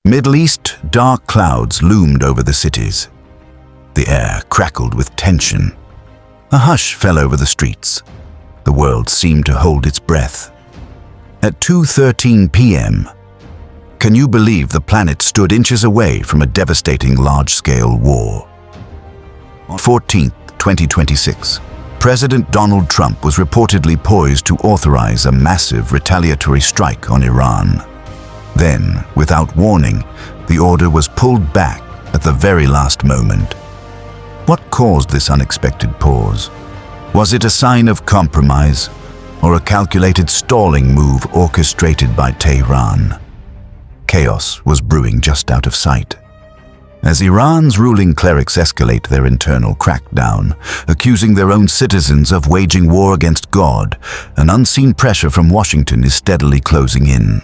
Middle East dark clouds loomed over the cities. The air crackled with tension. A hush fell over the streets. The world seemed to hold its breath. At 2:13 p.m., can you believe the planet stood inches away from a devastating large-scale war? On 14th, 2026, President Donald Trump was reportedly poised to authorize a massive retaliatory strike on Iran. Then, without warning, the order was pulled back at the very last moment. What caused this unexpected pause? Was it a sign of compromise, or a calculated stalling move orchestrated by Tehran? Chaos was brewing just out of sight. As Iran's ruling clerics escalate their internal crackdown, accusing their own citizens of waging war against God, an unseen pressure from Washington is steadily closing in.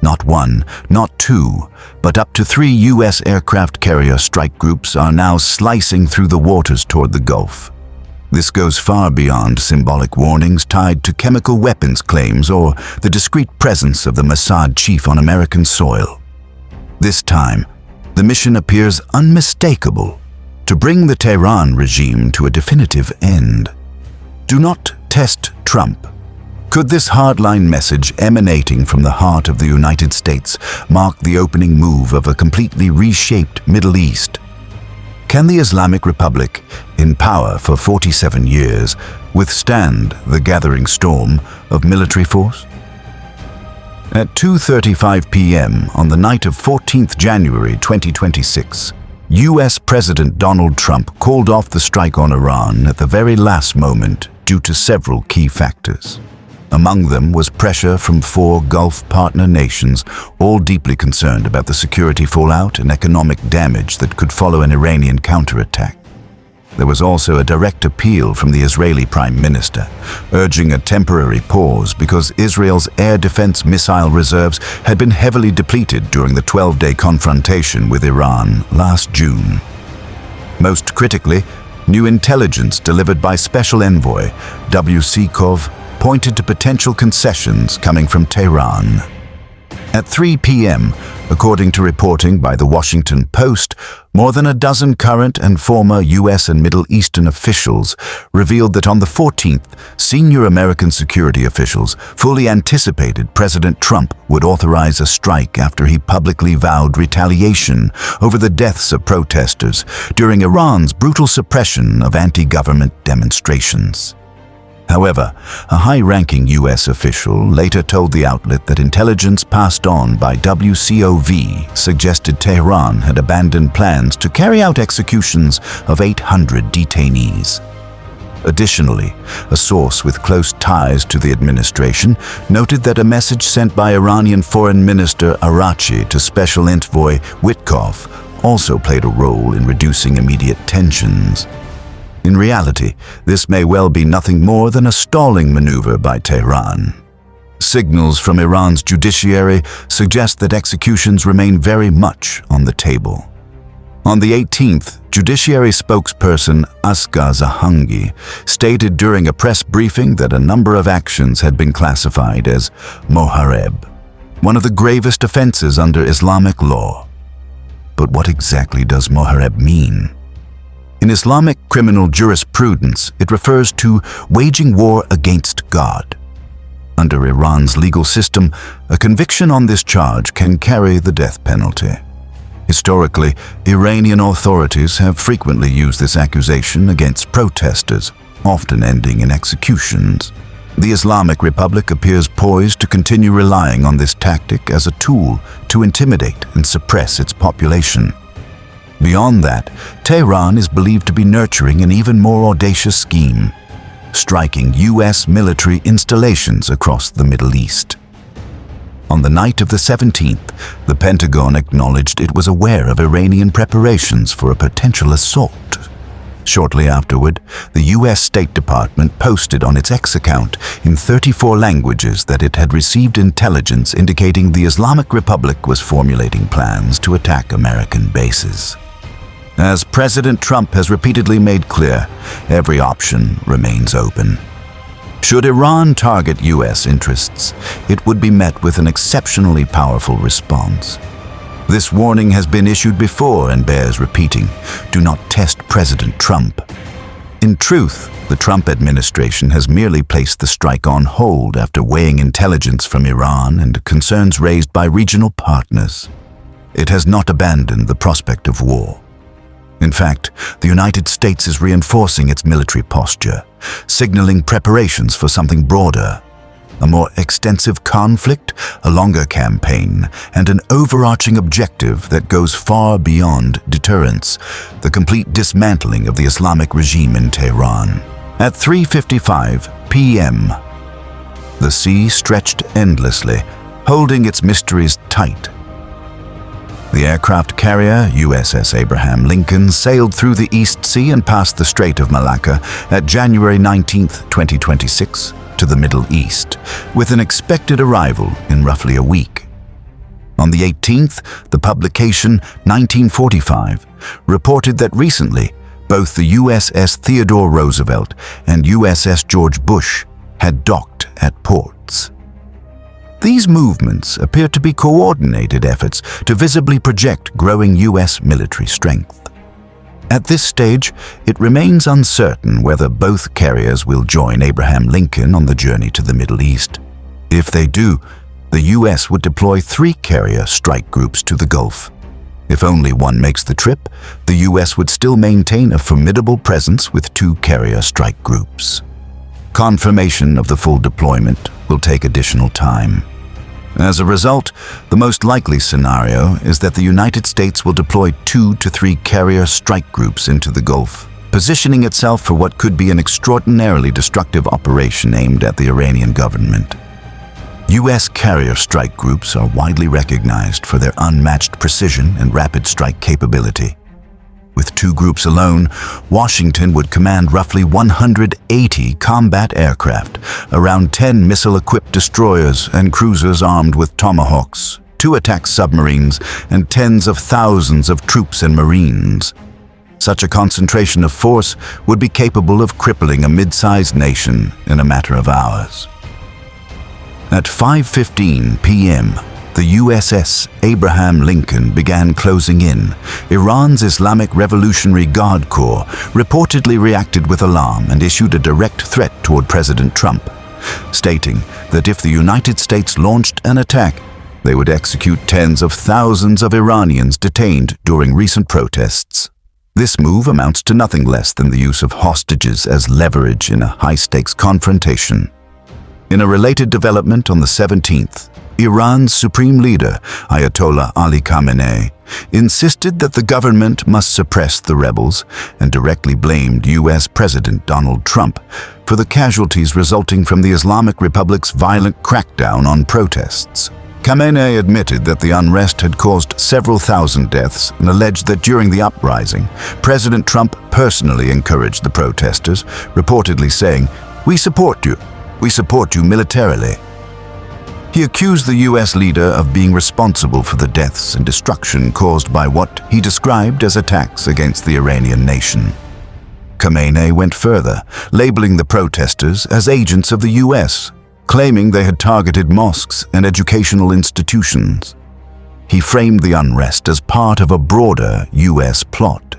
Not one, not two, but up to 3 U.S. aircraft carrier strike groups are now slicing through the waters toward the Gulf. This goes far beyond symbolic warnings tied to chemical weapons claims or the discreet presence of the Mossad chief on American soil. This time, the mission appears unmistakable: to bring the Tehran regime to a definitive end. Do not test Trump. Could this hardline message emanating from the heart of the United States mark the opening move of a completely reshaped Middle East? Can the Islamic Republic, in power for 47 years, withstand the gathering storm of military force? At 2:35 p.m. on the night of 14th January 2026, U.S. President Donald Trump called off the strike on Iran at the very last moment due to several key factors. Among them was pressure from 4 Gulf partner nations, all deeply concerned about the security fallout and economic damage that could follow an Iranian counterattack. There was also a direct appeal from the Israeli Prime Minister, urging a temporary pause because Israel's air defense missile reserves had been heavily depleted during the 12-day confrontation with Iran last June. Most critically, new intelligence delivered by Special Envoy W.C. Kov pointed to potential concessions coming from Tehran. At 3 p.m., according to reporting by the Washington Post, more than a dozen current and former U.S. and Middle Eastern officials revealed that on the 14th, senior American security officials fully anticipated President Trump would authorize a strike after he publicly vowed retaliation over the deaths of protesters during Iran's brutal suppression of anti-government demonstrations. However, a high-ranking U.S. official later told the outlet that intelligence passed on by WCOV suggested Tehran had abandoned plans to carry out executions of 800 detainees. Additionally, a source with close ties to the administration noted that a message sent by Iranian Foreign Minister Araghchi to Special Envoy Witkoff also played a role in reducing immediate tensions. In reality, this may well be nothing more than a stalling maneuver by Tehran. Signals from Iran's judiciary suggest that executions remain very much on the table. On the 18th, Judiciary spokesperson Asghar Zahangi stated during a press briefing that a number of actions had been classified as mohareb, one of the gravest offenses under Islamic law. But what exactly does mohareb mean? In Islamic criminal jurisprudence, it refers to waging war against God. Under Iran's legal system, a conviction on this charge can carry the death penalty. Historically, Iranian authorities have frequently used this accusation against protesters, often ending in executions. The Islamic Republic appears poised to continue relying on this tactic as a tool to intimidate and suppress its population. Beyond that, Tehran is believed to be nurturing an even more audacious scheme, striking U.S. military installations across the Middle East. On the night of the 17th, the Pentagon acknowledged it was aware of Iranian preparations for a potential assault. Shortly afterward, the U.S. State Department posted on its X account in 34 languages that it had received intelligence indicating the Islamic Republic was formulating plans to attack American bases. As President Trump has repeatedly made clear, every option remains open. Should Iran target U.S. interests, it would be met with an exceptionally powerful response. This warning has been issued before and bears repeating. Do not test President Trump. In truth, the Trump administration has merely placed the strike on hold after weighing intelligence from Iran and concerns raised by regional partners. It has not abandoned the prospect of war. In fact, the United States is reinforcing its military posture, signaling preparations for something broader. A more extensive conflict, a longer campaign, and an overarching objective that goes far beyond deterrence, the complete dismantling of the Islamic regime in Tehran. At 3:55 p.m., the sea stretched endlessly, holding its mysteries tight. The aircraft carrier USS Abraham Lincoln sailed through the East Sea and past the Strait of Malacca at January 19, 2026, to the Middle East, with an expected arrival in roughly a week. On the 18th, the publication 1945 reported that recently, both the USS Theodore Roosevelt and USS George Bush had docked at ports. These movements appear to be coordinated efforts to visibly project growing U.S. military strength. At this stage, it remains uncertain whether both carriers will join Abraham Lincoln on the journey to the Middle East. If they do, the U.S. would deploy 3 carrier strike groups to the Gulf. If only one makes the trip, the U.S. would still maintain a formidable presence with 2 carrier strike groups. Confirmation of the full deployment will take additional time. As a result, the most likely scenario is that the United States will deploy 2 to 3 carrier strike groups into the Gulf, positioning itself for what could be an extraordinarily destructive operation aimed at the Iranian government. U.S. carrier strike groups are widely recognized for their unmatched precision and rapid strike capability. With 2 groups alone, Washington would command roughly 180 combat aircraft, around 10 missile-equipped destroyers and cruisers armed with Tomahawks, 2 attack submarines, and tens of thousands of troops and Marines. Such a concentration of force would be capable of crippling a mid-sized nation in a matter of hours. At 5:15 p.m., the USS Abraham Lincoln began closing in. Iran's Islamic Revolutionary Guard Corps reportedly reacted with alarm and issued a direct threat toward President Trump, stating that if the United States launched an attack, they would execute tens of thousands of Iranians detained during recent protests. This move amounts to nothing less than the use of hostages as leverage in a high-stakes confrontation. In a related development on the 17th, Iran's supreme leader, Ayatollah Ali Khamenei, insisted that the government must suppress the rebels and directly blamed U.S. President Donald Trump for the casualties resulting from the Islamic Republic's violent crackdown on protests. Khamenei admitted that the unrest had caused several thousand deaths and alleged that during the uprising, President Trump personally encouraged the protesters, reportedly saying, "We support you. We support you militarily." He accused the U.S. leader of being responsible for the deaths and destruction caused by what he described as attacks against the Iranian nation. Khamenei went further, labeling the protesters as agents of the U.S., claiming they had targeted mosques and educational institutions. He framed the unrest as part of a broader U.S. plot,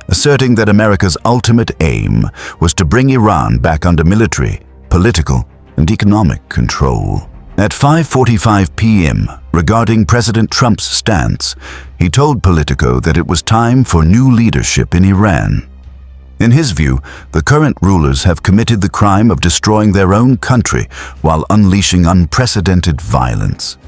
asserting that America's ultimate aim was to bring Iran back under military, political, and economic control. At 5:45 p.m., regarding President Trump's stance, he told Politico that it was time for new leadership in Iran. In his view, the current rulers have committed the crime of destroying their own country while unleashing unprecedented violence.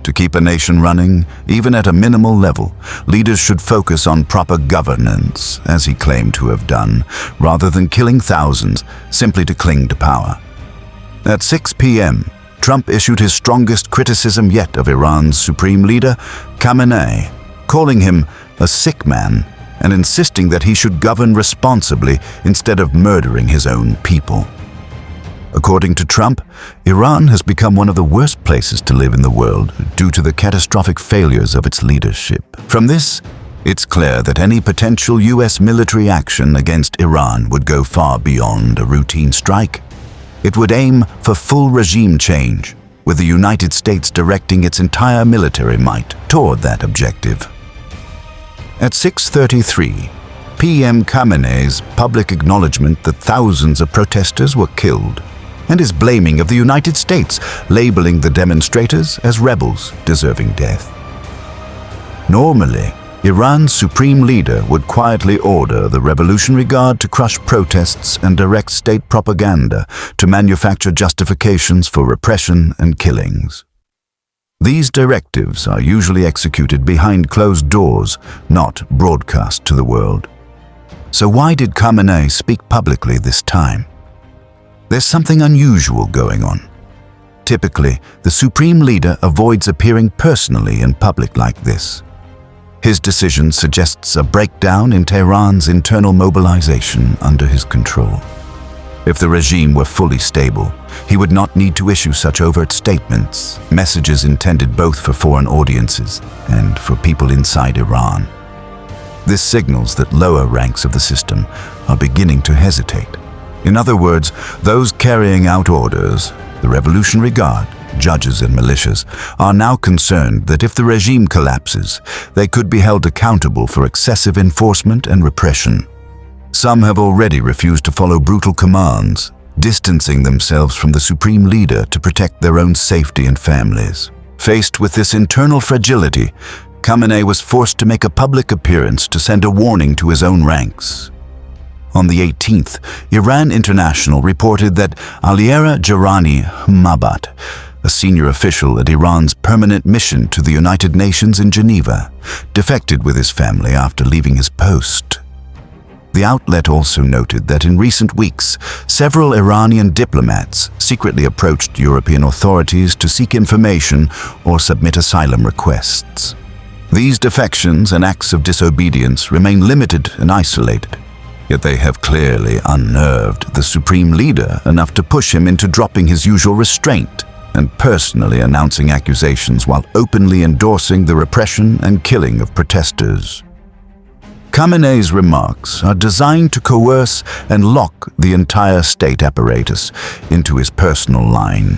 To keep a nation running, even at a minimal level, leaders should focus on proper governance, as he claimed to have done, rather than killing thousands simply to cling to power. At 6 p.m., Trump issued his strongest criticism yet of Iran's supreme leader, Khamenei, calling him a sick man and insisting that he should govern responsibly instead of murdering his own people. According to Trump, Iran has become one of the worst places to live in the world due to the catastrophic failures of its leadership. From this, it's clear that any potential U.S. military action against Iran would go far beyond a routine strike. It would aim for full regime change, with the United States directing its entire military might toward that objective. At 6:33, PM Khamenei's public acknowledgement that thousands of protesters were killed, and his blaming of the United States, labeling the demonstrators as rebels deserving death. Normally, Iran's supreme leader would quietly order the Revolutionary Guard to crush protests and direct state propaganda to manufacture justifications for repression and killings. These directives are usually executed behind closed doors, not broadcast to the world. So why did Khamenei speak publicly this time? There's something unusual going on. Typically, the supreme leader avoids appearing personally in public like this. His decision suggests a breakdown in Tehran's internal mobilization under his control. If the regime were fully stable, he would not need to issue such overt statements, messages intended both for foreign audiences and for people inside Iran. This signals that lower ranks of the system are beginning to hesitate. In other words, those carrying out orders, the Revolutionary Guard, judges and militias, are now concerned that if the regime collapses, they could be held accountable for excessive enforcement and repression. Some have already refused to follow brutal commands, distancing themselves from the supreme leader to protect their own safety and families. Faced with this internal fragility, Khamenei was forced to make a public appearance to send a warning to his own ranks. On the 18th, Iran International reported that Aliera Jarani Hmabat, a senior official at Iran's permanent mission to the United Nations in Geneva, defected with his family after leaving his post. The outlet also noted that in recent weeks, several Iranian diplomats secretly approached European authorities to seek information or submit asylum requests. These defections and acts of disobedience remain limited and isolated, yet they have clearly unnerved the supreme leader enough to push him into dropping his usual restraint and personally announcing accusations while openly endorsing the repression and killing of protesters. Khamenei's remarks are designed to coerce and lock the entire state apparatus into his personal line.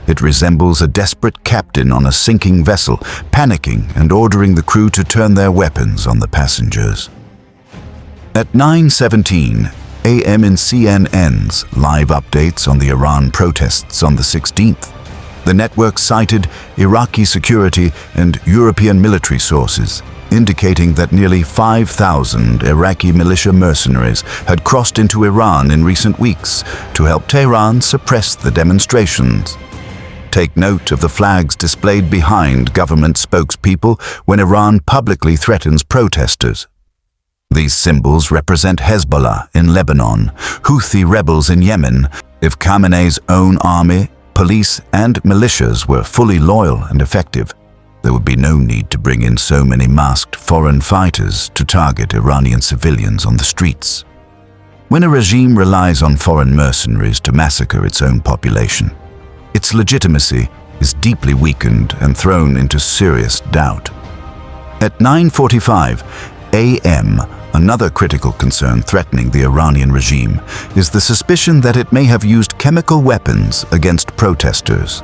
It resembles a desperate captain on a sinking vessel, panicking and ordering the crew to turn their weapons on the passengers. At 9:17 a.m. in CNN's live updates on the Iran protests on the 16th, the network cited Iraqi security and European military sources, indicating that nearly 5,000 Iraqi militia mercenaries had crossed into Iran in recent weeks to help Tehran suppress the demonstrations. Take note of the flags displayed behind government spokespeople when Iran publicly threatens protesters. These symbols represent Hezbollah in Lebanon, Houthi rebels in Yemen. If Khamenei's own army, police and militias were fully loyal and effective, there would be no need to bring in so many masked foreign fighters to target Iranian civilians on the streets. When a regime relies on foreign mercenaries to massacre its own population, its legitimacy is deeply weakened and thrown into serious doubt. At 9:45 a.m., another critical concern threatening the Iranian regime is the suspicion that it may have used chemical weapons against protesters.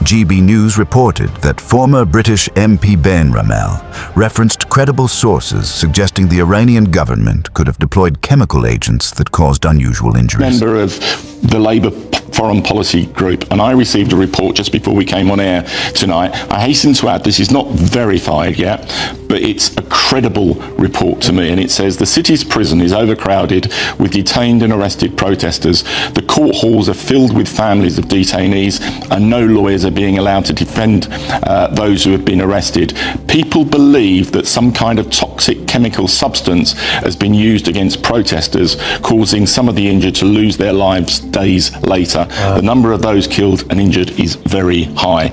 GB News reported that former British MP Ben Ramel referenced credible sources suggesting the Iranian government could have deployed chemical agents that caused unusual injuries. Member of the Labour Foreign Policy Group, and I received a report just before we came on air tonight. I hasten to add, this is not verified yet, but it's a credible report to me, and it says the city's prison is overcrowded with detained and arrested protesters. The court halls are filled with families of detainees, and no lawyers are being allowed to defend those who have been arrested. People believe that some kind of toxic chemical substance has been used against protesters, causing some of the injured to lose their lives days later. The number of those killed and injured is very high.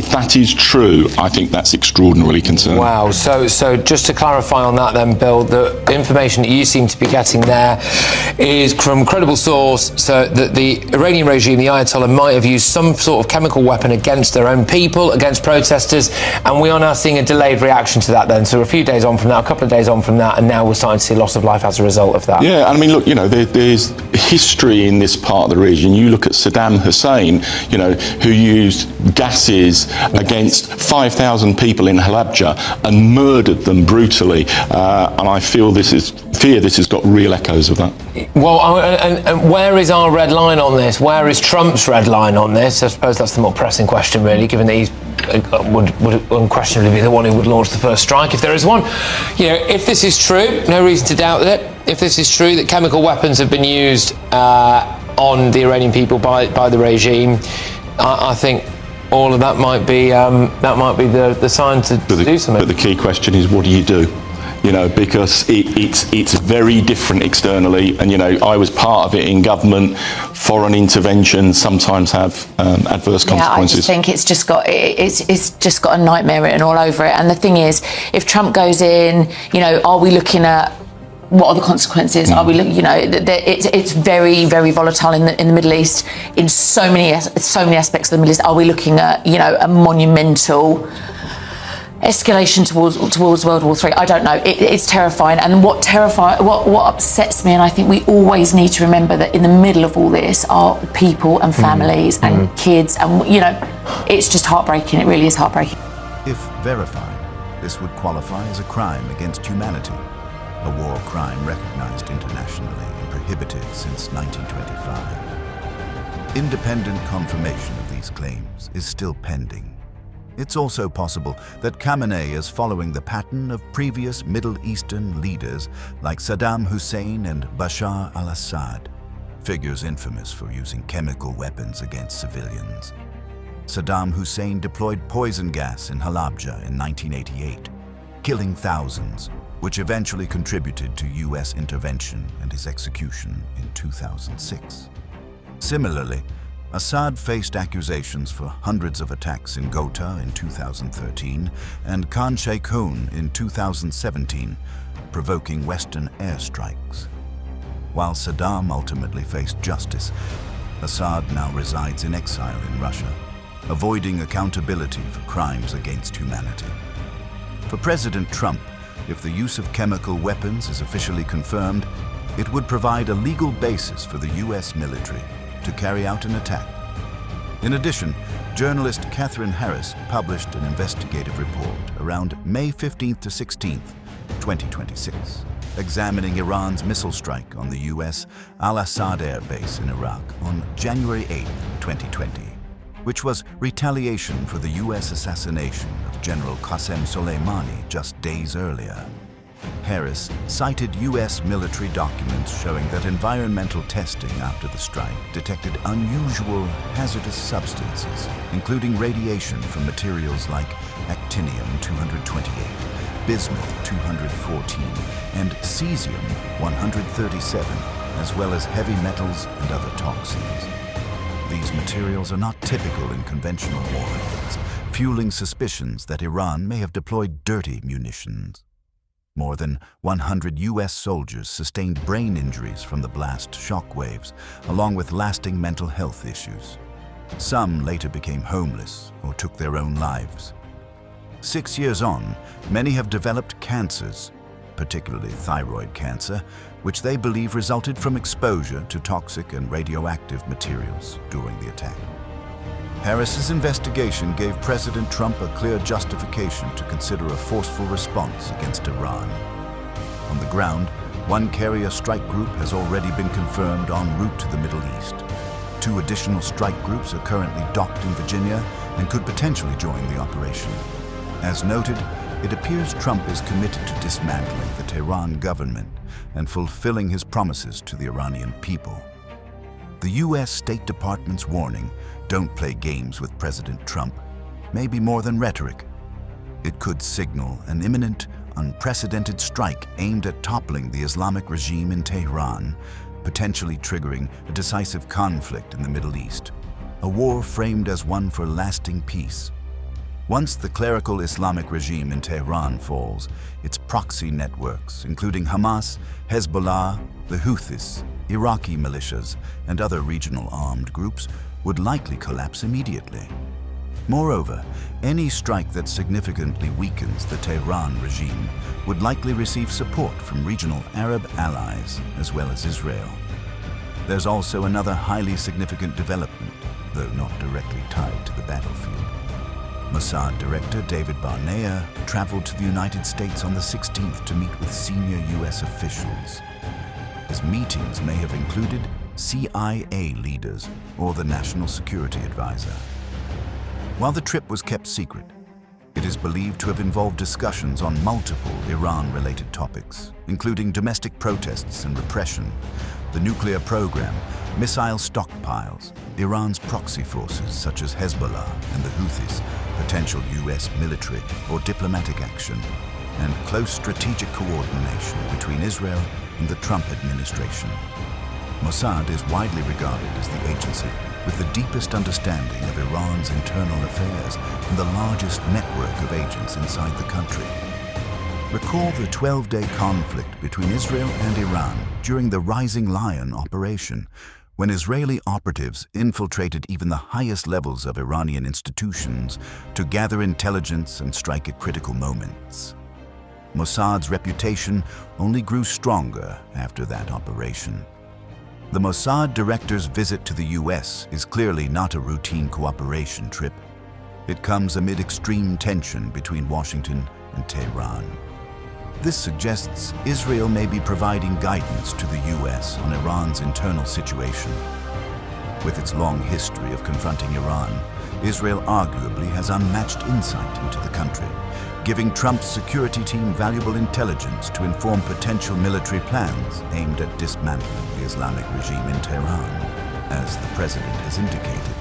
If that is true, I think that's extraordinarily concerning. Wow. So just to clarify on that then, Bill, the information that you seem to be getting there is from credible source, so that the Iranian regime, the Ayatollah, might have used some sort of chemical weapon against their own people, against protesters, and we are now seeing a delayed reaction to that then. So a few days on from that, a couple of days on from that, and now we're starting to see loss of life as a result of that. Yeah, I mean, look, there's history in this part of the region. You look at Saddam Hussein, who used gases against 5,000 people in Halabja and murdered them brutally. And I fear this has got real echoes of that. Well, and where is our red line on this? Where is Trump's red line on this? I suppose that's the more pressing question, really, given that he would unquestionably be the one who would launch the first strike, if there is one. If this is true, no reason to doubt it. If this is true, that chemical weapons have been used on the Iranian people by the regime, I think all of that might be the sign to do something. But the key question is, what do you do? Because it's very different externally, and I was part of it in government. Foreign interventions sometimes have adverse consequences. Yeah, I just think it's just got a nightmare written all over it. And the thing is, if Trump goes in, are we looking at what are the consequences? Are we looking? It's very, very volatile in the Middle East in so many aspects of the Middle East. Are we looking at a monumental escalation towards World War III? I don't know. It's terrifying. And what upsets me, and I think we always need to remember that in the middle of all this are people and families and kids, and it's just heartbreaking. It really is heartbreaking. If verified, this would qualify as a crime against humanity, a war crime recognized internationally and prohibited since 1925. Independent confirmation of these claims is still pending. It's also possible that Khamenei is following the pattern of previous Middle Eastern leaders like Saddam Hussein and Bashar al-Assad, figures infamous for using chemical weapons against civilians. Saddam Hussein deployed poison gas in Halabja in 1988, killing thousands, which eventually contributed to US intervention and his execution in 2006. Similarly, Assad faced accusations for hundreds of attacks in Ghouta in 2013 and Khan Sheikhoun in 2017, provoking Western airstrikes. While Saddam ultimately faced justice, Assad now resides in exile in Russia, avoiding accountability for crimes against humanity. For President Trump, if the use of chemical weapons is officially confirmed, it would provide a legal basis for the US military to carry out an attack. In addition, journalist Catherine Harris published an investigative report around May 15th to 16th, 2026, examining Iran's missile strike on the US Al-Assad Air Base in Iraq on January 8, 2020, which was retaliation for the US assassination of General Qasem Soleimani just days earlier. Harris cited US military documents showing that environmental testing after the strike detected unusual hazardous substances, including radiation from materials like actinium-228, bismuth-214, and cesium-137, as well as heavy metals and other toxins. These materials are not typical in conventional warheads, fueling suspicions that Iran may have deployed dirty munitions. More than 100 US soldiers sustained brain injuries from the blast shockwaves, along with lasting mental health issues. Some later became homeless or took their own lives. 6 years on, many have developed cancers, particularly thyroid cancer, which they believe resulted from exposure to toxic and radioactive materials during the attack. Harris's investigation gave President Trump a clear justification to consider a forceful response against Iran. On the ground, one carrier strike group has already been confirmed en route to the Middle East. 2 additional strike groups are currently docked in Virginia and could potentially join the operation. As noted, it appears Trump is committed to dismantling the Tehran government and fulfilling his promises to the Iranian people. The US State Department's warning, "Don't play games with President Trump," may be more than rhetoric. It could signal an imminent, unprecedented strike aimed at toppling the Islamic regime in Tehran, potentially triggering a decisive conflict in the Middle East, a war framed as one for lasting peace. Once the clerical Islamic regime in Tehran falls, its proxy networks, including Hamas, Hezbollah, the Houthis, Iraqi militias, and other regional armed groups, would likely collapse immediately. Moreover, any strike that significantly weakens the Tehran regime would likely receive support from regional Arab allies as well as Israel. There's also another highly significant development, though not directly tied to the battlefield. Mossad Director David Barnea traveled to the United States on the 16th to meet with senior U.S. officials. His meetings may have included CIA leaders or the National Security Advisor. While the trip was kept secret, it is believed to have involved discussions on multiple Iran-related topics, including domestic protests and repression, the nuclear program, missile stockpiles, Iran's proxy forces such as Hezbollah and the Houthis, potential U.S. military or diplomatic action, and close strategic coordination between Israel and the Trump administration. Mossad is widely regarded as the agency with the deepest understanding of Iran's internal affairs and the largest network of agents inside the country. Recall the 12-day conflict between Israel and Iran during the Rising Lion operation, when Israeli operatives infiltrated even the highest levels of Iranian institutions to gather intelligence and strike at critical moments. Mossad's reputation only grew stronger after that operation. The Mossad director's visit to the U.S. is clearly not a routine cooperation trip. It comes amid extreme tension between Washington and Tehran. This suggests Israel may be providing guidance to the U.S. on Iran's internal situation. With its long history of confronting Iran, Israel arguably has unmatched insight into the country, giving Trump's security team valuable intelligence to inform potential military plans aimed at dismantling the Islamic regime in Tehran, as the president has indicated.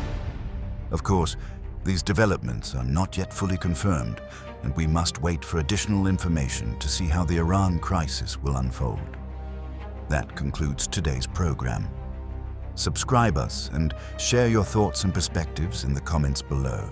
Of course, these developments are not yet fully confirmed, and we must wait for additional information to see how the Iran crisis will unfold. That concludes today's program. Subscribe us and share your thoughts and perspectives in the comments below.